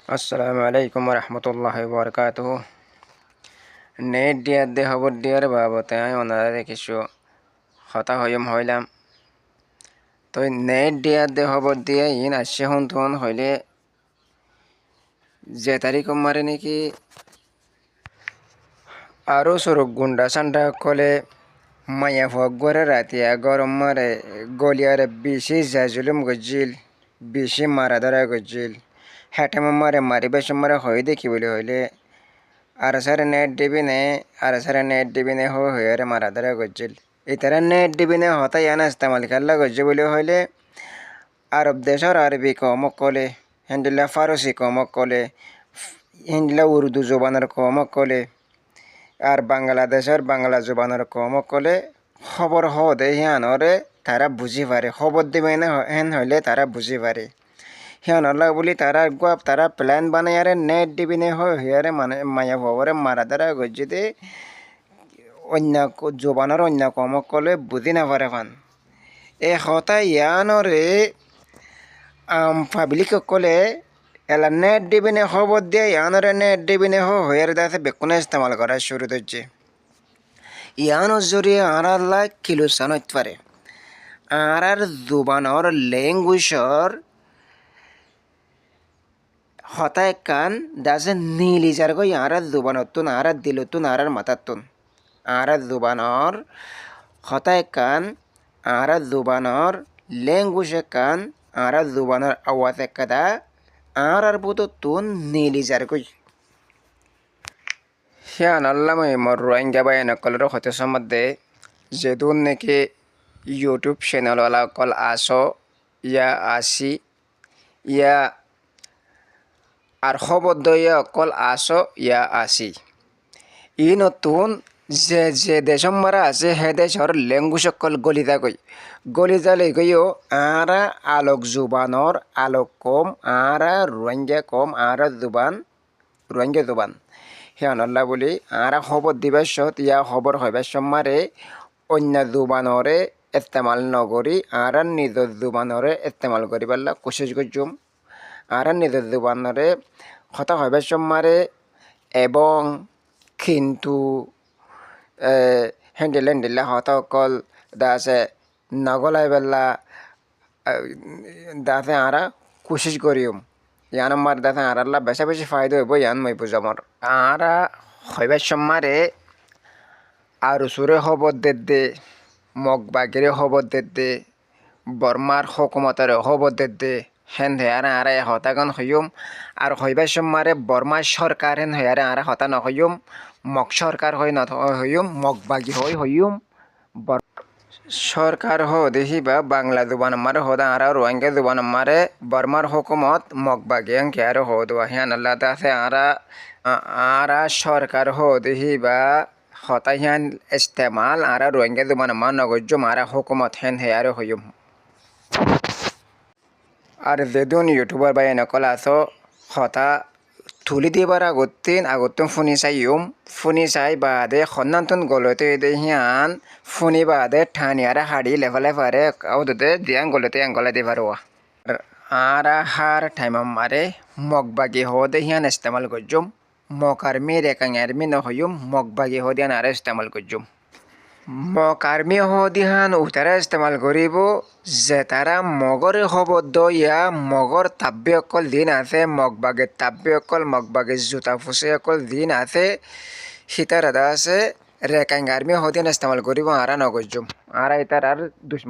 আসসালামু আলাইকুম রহমতুল্লাহি ওবরকাতুহু। নেট দিয়ার দে খবর দিয়ার বাবতে আমি ওনারা কিছু কথা হইলাম। তো নেট দিয়ার দে খবর দিয়ে ইন আসছে শুন হইলে যে তারিখ মারে নাকি আরও সরক গুন্ডা সান্ডা কলে মায়া ফগরে রাতিয়া গরম মারে গলিয়ারে বেশি জাজুলুম গজিল বেশি মারা ধরা গজিল হ্যাটে মারে মারিবার সময় হয়ে দেখি বলে হইলে আর সারে নেট ডিবিনে হয়ে মারা ধরা গজিল ইতারা নেট ডিবিনে হতা ইয়ানা ইস্তেমাল খেলা গজ্জে বলে হইলে আরব দেশর আরবি কমক কলে হিন্দিলা ফারসি কমক কলে হিন্দিলা উর্দু জবানের কমক কলে আর বাংলাদেশের বাংলা জবানের কমক কলে খবর দে হিয়ানরে তারা বুঝি পারে খবর দিবে না হেন হইলে তারা বুঝি পারে হিয়ানলা বলি তারা প্ল্যান বানায়ারে নেট ডিবিনে হইয়ারে মানে মায়া ভবরে মারা দ্বারা গজ্জিতে অন্য জবানের অন্য কমক কলে বুঝি না পারে ফান এ হতা ইয়ানরে পাবলিক কলে এলা নেট ডিবিনে খবর দিয়ে ইয়ানরে নেট ডিবিনে হইয়ারে দাসে বেকুনে ইস্তেমাল করা শুরু হচ্ছে ইয়ানোর জরিয়ে আড়াল্লা কিলো সানত পারে আর জুবানর ল্যাঙ্গুয়েজর হতায় কান দাসে নীলি যার গই আর জুবানতুন আর দিলতুন আর মাতাতুন আর জুবানর হতায় কান আর জুবানর ল্যাঙ্গুয়েজে কান আর জুবানর আওয়াজ কাদা আর বুতুন নীলি যার গই হিয়ান আল্লাহ মর রোহিঙ্গা বায়না কলর হতে সম্বন্ধে যেদুন নাকি ইউটিউব চ্যানেলওয়ালা কল আসো ইয়া আসি ইয়া আর খবর দইয়া অকল আসো ইয়া আসি ই নতুন যে দেশম মারা আছে হে দেশর ল্যাঙ্গুয়েজ অকল গলিজা গইও আরা আলোক জুবানর আলোক কম আরা রোহিঙ্গা কম আরা রোহিঙ্গা জুবান হিয়ান আল্লাহ বলি আরা খবর দিবার সত ইয়া খবর হইবার সম্মারে অন্য জুবানরে ইস্তেমাল নকরি আর নিজের জুবানরে ইস্তেমাল করিবার কোশিশ করছুম আর নিজের জুবানরে কথা হইবার সম্মারে এবং কিন্তু হ্যান্ডেলা হতা অকল দাসে নগলাই বেলা দাসে আরা কোশিশ করিম ইয়ান মার দাসে আরাল্লা বেশি ফায়দা হইব ইয়ান মই বুঝামর আরা হইবার সম্মারে আর সুরে খবর দে মগবাগিরে খবর দে বর্মার হকুমতের খবর দে হেন হেয়ারে আরা হতাগন হইম আর হইবার সম্মারে বর্মার সরকার হেন হেয়ারে আরা হতা নহইম মগ সরকার হইম মগবাগি হইম সরকার দেখিবা বাংলা জুবান মারে হদা আরা রোহিঙ্গা জুবান মারে বর্মার হুকুমত মগবাগি কে আর হদুয়া হিয়ান আল্লাহ আছে আরা সরকার দেখিবা হতাহিয়ান ইস্তেমাল আরা রোহিঙ্গা জুবান মা নগজ্জুম আরা হুকুমত হেন হেয়ারে হইম আর যেদিন ইউটিউবার বাই নকল আসো হতা তুলি দিবার আগতুন ফুনি চাই বাদে সন্নান্তন গলতে হিয়ান ফুনি বাদে ঠানি আর হাড়ি লেফারে আউদতে দিয়ান গলতে আঙ্গলা দিবার আর হার টাইম মারে মগবাগি হদে হিয়ান ইস্তেমাল করজুম মক আর্মি রেকাং আর্মি নহইম মগবাগি হদিয়ান আর ইস্তেমাল করজুম মক আর্মি হদিহান উতারা ইস্তেমাল করিব যে তারা মগরে খবর দইয়া মগর তাব্বে অকল দিন আছে মগবাগে তাব্বে অকল মগবাগে জুতা ফুসে অকল দিন আছে সীতার আছে রেকাং আর্মি হদিয়ান ইস্তেমাল করিব আরা নগজুম আরা ইতার আর দুশ্মন